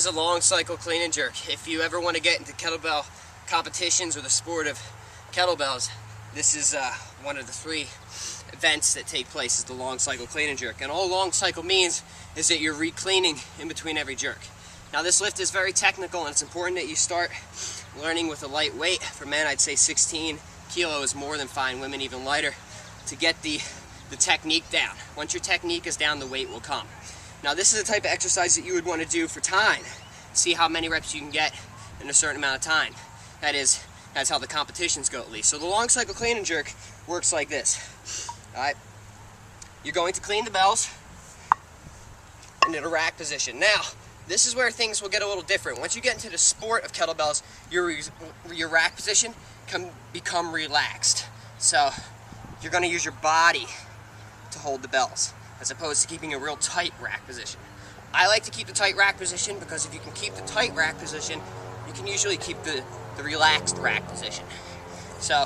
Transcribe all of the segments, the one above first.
is a long cycle clean and jerk. If you ever want to get into kettlebell competitions or the sport of kettlebells, this is one of the 3 events that take place, is the long cycle clean and jerk. And all long cycle means is that you're re-cleaning in between every jerk. Now this lift is very technical, and it's important that you start learning with a light weight. For men, I'd say 16 kilo is more than fine, women even lighter, to get the technique down. Once your technique is down, the weight will come. Now this is the type of exercise that you would want to do for time. See how many reps you can get in a certain amount of time. That's how the competitions go, at least. So the long cycle clean and jerk works like this. Alright, you're going to clean the bells and in a rack position. Now, this is where things will get a little different. Once you get into the sport of kettlebells, your rack position can become relaxed. So you're going to use your body to hold the bells, as opposed to keeping a real tight rack position. I like to keep the tight rack position because if you can keep the tight rack position, you can usually keep the relaxed rack position. So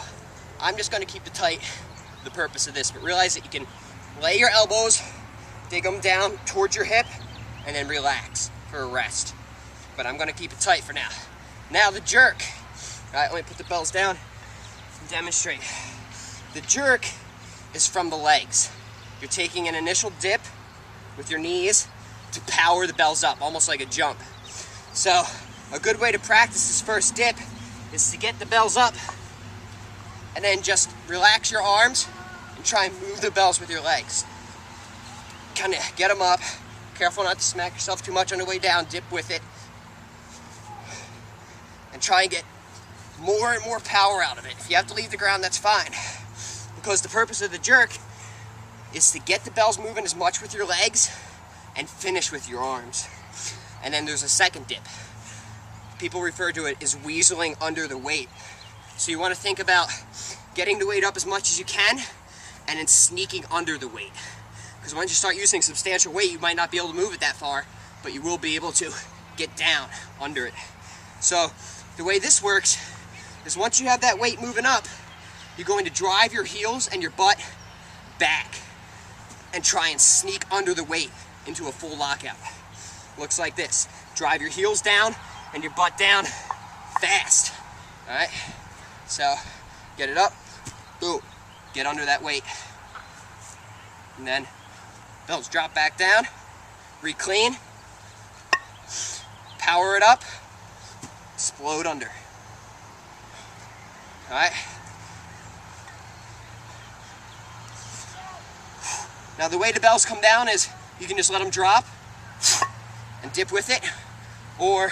I'm just going to keep the tight for the purpose of this, but realize that you can lay your elbows, dig them down towards your hip, and then relax for a rest. But I'm going to keep it tight for now. Now the jerk. Alright, let me put the bells down and demonstrate. The jerk is from the legs. You're taking an initial dip with your knees to power the bells up, almost like a jump. So a good way to practice this first dip is to get the bells up and then just relax your arms and try and move the bells with your legs. Kind of get them up. Careful not to smack yourself too much on the way down. Dip with it. And try and get more and more power out of it. If you have to leave the ground, that's fine. Because the purpose of the jerk is to get the bells moving as much with your legs and finish with your arms. And then there's a second dip. People refer to it as weaseling under the weight. So you want to think about getting the weight up as much as you can and then sneaking under the weight. Because once you start using substantial weight, you might not be able to move it that far, but you will be able to get down under it. So the way this works is once you have that weight moving up, you're going to drive your heels and your butt back and try and sneak under the weight into a full lockout. Looks like this. Drive your heels down and your butt down fast. Alright? So get it up, boom, get under that weight. And then bells drop back down, re-clean, power it up, explode under. Alright? Now the way the bells come down is you can just let them drop and dip with it, or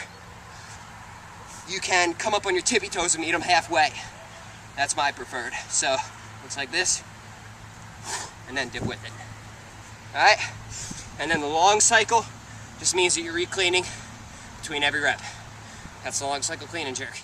you can come up on your tippy toes and meet them halfway. That's my preferred. So looks like this, and then dip with it. Alright? And then the long cycle just means that you're re-cleaning between every rep. That's the long cycle clean and jerk.